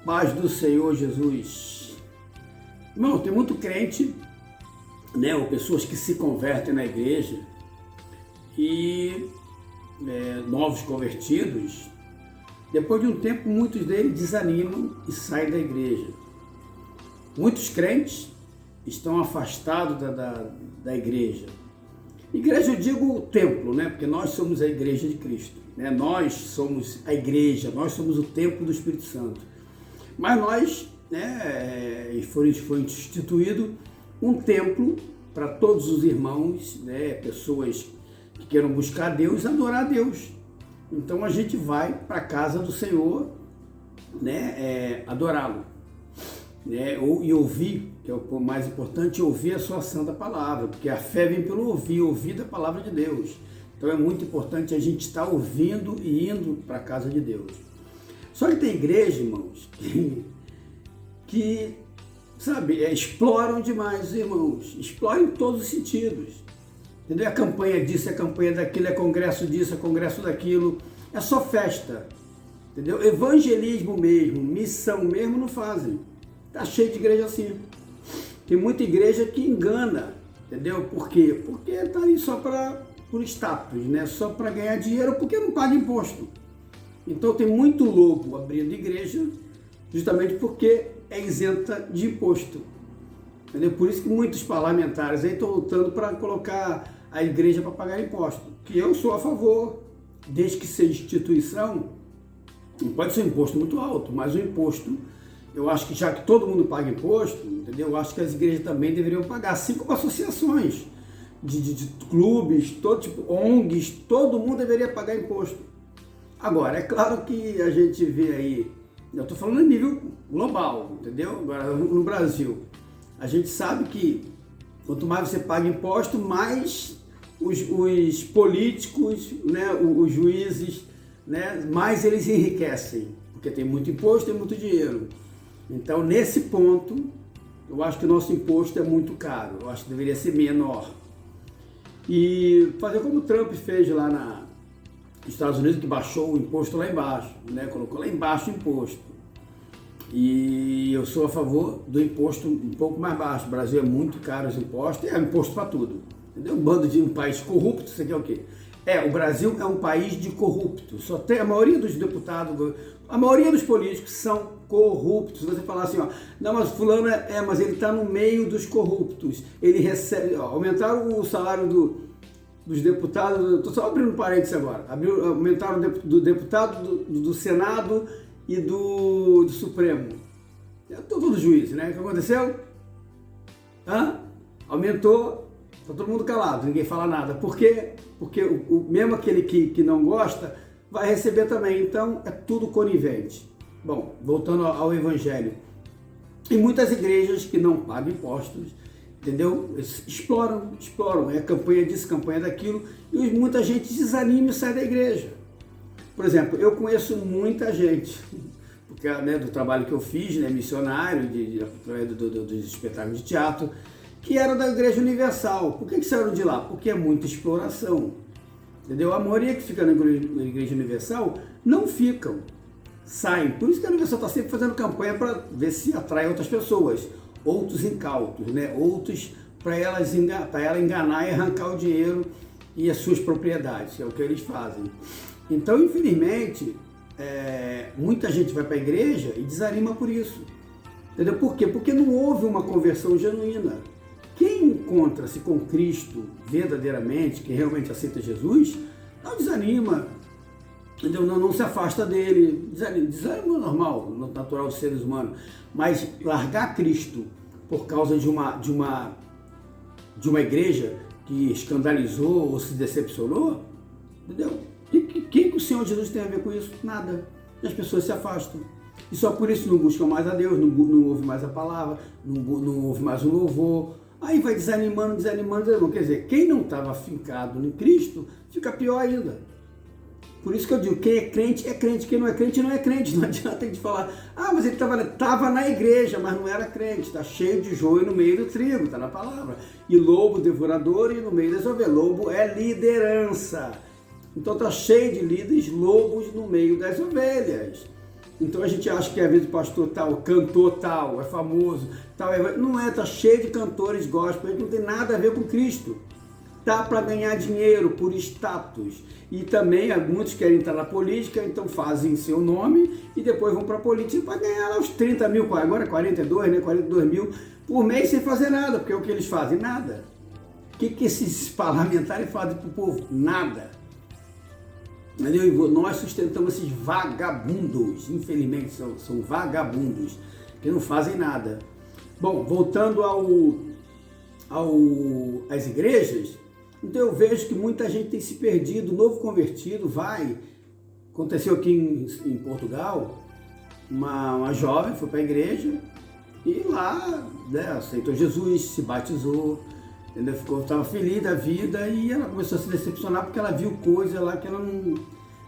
Paz do Senhor Jesus. Irmão, tem muito crente, né, ou pessoas que se convertem na igreja e novos convertidos, depois de um tempo, muitos deles desanimam e saem da igreja. Muitos crentes estão afastados da igreja. Igreja, eu digo o templo, né? Porque nós somos a igreja de Cristo, né? Nós somos a igreja, nós somos o templo do Espírito Santo. Mas nós, né, foi instituído um templo para todos os irmãos, né, pessoas que queiram buscar Deus, adorar a Deus. Então a gente vai para a casa do Senhor, né, adorá-lo, né, e ouvir, que é o mais importante, ouvir a sua santa palavra, porque a fé vem pelo ouvir da palavra de Deus. Então é muito importante a gente estar ouvindo e indo para a casa de Deus. Só que tem igreja, irmãos, que sabe, exploram demais os irmãos, exploram em todos os sentidos. Entendeu? É campanha disso, é campanha daquilo, é congresso disso, é congresso daquilo, é só festa. Entendeu? Evangelismo mesmo, missão mesmo não fazem. Tá cheio de igreja assim. Tem muita igreja que engana, entendeu? Por quê? Porque tá ali só por status, né? Só para ganhar dinheiro, porque não paga imposto. Então tem muito lobo abrindo igreja, justamente porque é isenta de imposto. Entendeu? Por isso que muitos parlamentares aí estão lutando para colocar a igreja para pagar imposto. Que eu sou a favor, desde que seja instituição, não pode ser um imposto muito alto, mas o imposto, eu acho que já que todo mundo paga imposto, entendeu? Eu acho que as igrejas também deveriam pagar, assim como associações de clubes, todo tipo, ONGs, todo mundo deveria pagar imposto. Agora, é claro que a gente vê aí, eu estou falando a nível global, entendeu? Agora, no Brasil, a gente sabe que quanto mais você paga imposto, mais os políticos, né, os juízes, né, mais eles enriquecem, porque tem muito imposto e muito dinheiro. Então, nesse ponto, eu acho que o nosso imposto é muito caro, eu acho que deveria ser menor. E fazer como o Trump fez lá nos Estados Unidos, que baixou o imposto lá embaixo, né, colocou lá embaixo o imposto. E eu sou a favor do imposto um pouco mais baixo. O Brasil é muito caro os impostos, é imposto para tudo. Entendeu? Um bando de um país corrupto, isso aqui é o quê? O Brasil é um país de corruptos. Só tem a maioria dos deputados, a maioria dos políticos são corruptos. Você falar assim, ó, não, mas fulano mas ele está no meio dos corruptos. Ele recebe, ó, aumentaram o salário dos deputados, estou só abrindo parênteses agora, aumentaram do deputado do Senado e do Supremo. Todo juiz, né? O que aconteceu? Aumentou, está todo mundo calado, ninguém fala nada. Por quê? Porque mesmo aquele que não gosta vai receber também. Então é tudo conivente. Bom, voltando ao Evangelho. Em muitas igrejas que não pagam impostos, entendeu? Exploram. É campanha disso, campanha daquilo. E muita gente desanima e sai da igreja. Por exemplo, eu conheço muita gente, porque, né, do trabalho que eu fiz, né, missionário, dos espetáculos de teatro, que eram da Igreja Universal. Por que saíram de lá? Porque é muita exploração. Entendeu? A maioria que fica na Igreja Universal não ficam, saem. Por isso que a Universal está sempre fazendo campanha para ver se atrai outras pessoas, outros incautos, né? Outros para ela enganar e arrancar o dinheiro e as suas propriedades, que é o que eles fazem. Então, infelizmente, muita gente vai para a igreja e desanima por isso. Entendeu? Por quê? Porque não houve uma conversão genuína. Quem encontra-se com Cristo verdadeiramente, que realmente aceita Jesus, não desanima, entendeu? Não se afasta dele. Desânimo é normal, natural dos seres humanos. Mas largar Cristo por causa de uma igreja que escandalizou ou se decepcionou, entendeu? O que o Senhor Jesus tem a ver com isso? Nada. As pessoas se afastam. E só por isso não buscam mais a Deus, não ouvem mais a palavra, não ouvem mais o louvor. Aí vai desanimando. Quer dizer, quem não estava afincado em Cristo, fica pior ainda. Por isso que eu digo, quem é crente, quem não é crente, não é crente. Não adianta a gente falar, mas ele estava na igreja, mas não era crente. Está cheio de joio no meio do trigo, está na palavra. E lobo devorador e no meio das ovelhas. Lobo é liderança. Então está cheio de líderes lobos no meio das ovelhas. Então a gente acha que às vezes o pastor tal, cantor tal, é famoso, tal, não é, tá cheio de cantores gospel, não tem nada a ver com Cristo. Tá para ganhar dinheiro, por status. E também muitos querem entrar na política, então fazem seu nome e depois vão para a política para ganhar lá os 30 mil, agora 42, né? 42 mil por mês sem fazer nada, porque é o que eles fazem, nada. O que esses parlamentares fazem para o povo? Nada. Entendeu? E nós sustentamos esses vagabundos, infelizmente são vagabundos, que não fazem nada. Bom, voltando às igrejas, então eu vejo que muita gente tem se perdido, novo convertido, aconteceu aqui em Portugal, uma jovem foi para a igreja e lá, né, aceitou Jesus, se batizou, estava feliz da vida e ela começou a se decepcionar porque ela viu coisa lá que ela não,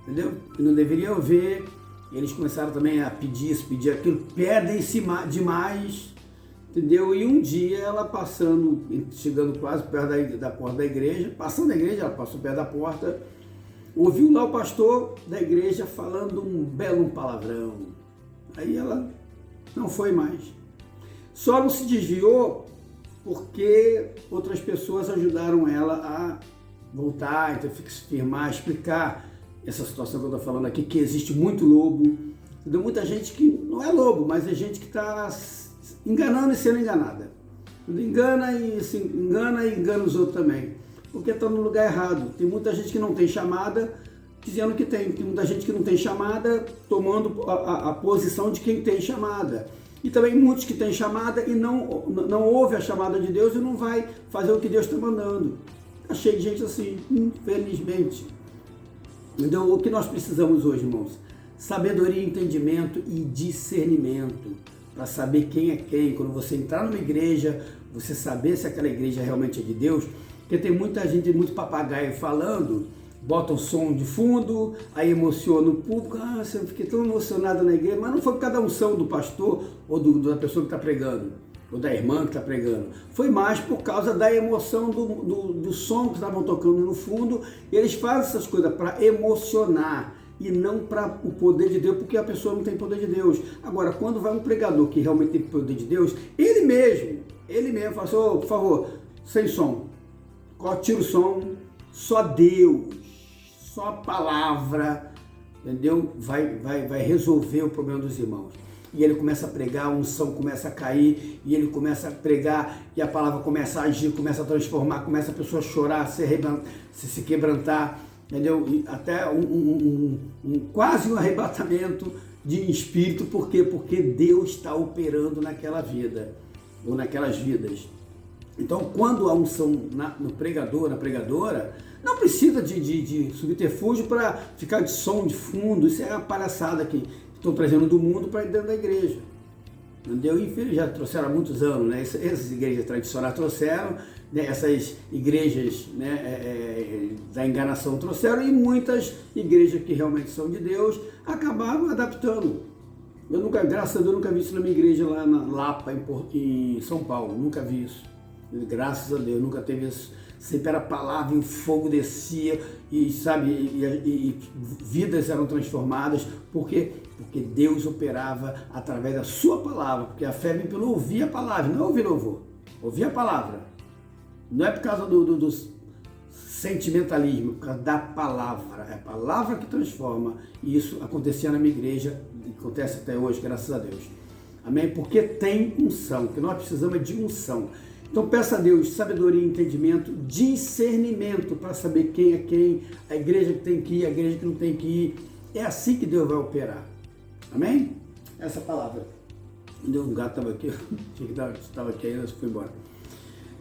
entendeu? Que não deveria ver. Eles começaram também a pedir isso, pedir aquilo, pedem-se demais, entendeu? E um dia ela chegando quase perto da porta da igreja, passando da igreja, ela passou perto da porta, ouviu lá o pastor da igreja falando um belo palavrão. Aí ela não foi mais. Só não se desviou porque outras pessoas ajudaram ela a voltar, então se firmar, explicar essa situação que eu estou falando aqui, que existe muito lobo, entendeu? Muita gente que não é lobo, mas é gente que está enganando e sendo enganada. Engana e engana os outros também, porque está no lugar errado. Tem muita gente que não tem chamada, dizendo que tem muita gente que não tem chamada, tomando a posição de quem tem chamada. E também muitos que têm chamada e não ouve a chamada de Deus e não vai fazer o que Deus está mandando. Está cheio de gente assim, infelizmente. Então, o que nós precisamos hoje, irmãos? Sabedoria, entendimento e discernimento, para saber quem é quem. Quando você entrar numa igreja, você saber se aquela igreja realmente é de Deus, porque tem muita gente, muito papagaio falando, bota um som de fundo, aí emociona o público, eu fiquei tão emocionado na igreja, mas não foi por causa da unção do pastor ou da pessoa que está pregando, ou da irmã que está pregando, foi mais por causa da emoção do som que estavam tocando no fundo. E eles fazem essas coisas para emocionar e não para o poder de Deus, porque a pessoa não tem poder de Deus. Agora, quando vai um pregador que realmente tem poder de Deus, ele mesmo fala assim, por favor, sem som, tira o som, só Deus, só a palavra, entendeu? Vai resolver o problema dos irmãos. E ele começa a pregar, a unção começa a cair, e ele começa a pregar, e a palavra começa a agir, começa a transformar, começa a pessoa a chorar, se quebrantar, entendeu? E até quase um arrebatamento de espírito. Por quê? Porque Deus está operando naquela vida, ou naquelas vidas. Então, quando há unção no pregador, na pregadora, não precisa de subterfúgio para ficar de som de fundo. Isso é uma palhaçada que estão trazendo do mundo para dentro da igreja. Entendeu? E já trouxeram há muitos anos, né? Essas igrejas tradicionais trouxeram, né? Essas igrejas, né, da enganação trouxeram, e muitas igrejas que realmente são de Deus acabaram adaptando. Graças a Deus, nunca vi isso na minha igreja lá na Lapa, em São Paulo. Nunca vi isso. Graças a Deus, nunca teve isso. Sempre era palavra e o fogo descia e, sabe, e vidas eram transformadas. Por quê? Porque Deus operava através da sua palavra. Porque a fé vem pelo ouvir a palavra, não é ouvir louvor. Ouvir a palavra. Não é por causa do sentimentalismo, é por causa da palavra. É a palavra que transforma. E isso acontecia na minha igreja, acontece até hoje, graças a Deus. Amém? Porque tem unção, que nós precisamos de unção. Então peça a Deus sabedoria, entendimento, discernimento para saber quem é quem, a igreja que tem que ir, a igreja que não tem que ir. É assim que Deus vai operar. Amém? Essa palavra. Um gato estava aqui, estava aqui ainda, foi embora.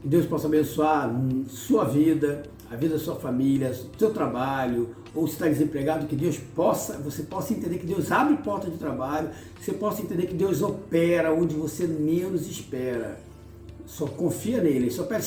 Que Deus possa abençoar sua vida, a vida da sua família, seu trabalho, ou se está desempregado, que você possa entender que Deus abre porta de trabalho, que você possa entender que Deus opera onde você menos espera. Só confia nele, só pede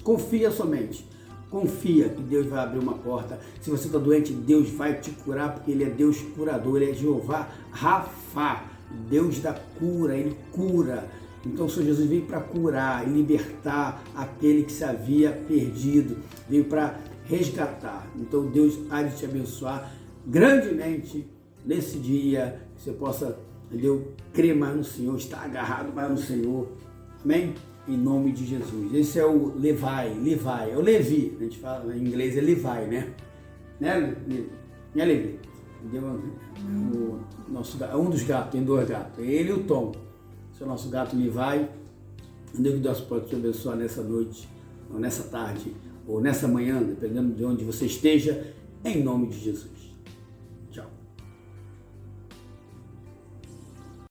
confia somente. Confia que Deus vai abrir uma porta. Se você está doente, Deus vai te curar, porque Ele é Deus curador, Ele é Jeová Rafa, Deus da cura, Ele cura. Então o Senhor Jesus veio para curar e libertar aquele que se havia perdido, veio para resgatar. Então Deus há de te abençoar grandemente nesse dia, que você possa, entendeu, crer mais no Senhor, estar agarrado mais no Senhor, amém? Em nome de Jesus. Esse é o Levi, é o Levi, a gente fala em inglês é Levi, né? Não é Levi, entendeu? Um dos gatos, tem 2 gatos, é ele e o Tom. Esse é o nosso gato Levi. Deus que Deus pode te abençoar nessa noite, ou nessa tarde, ou nessa manhã, dependendo de onde você esteja, em nome de Jesus.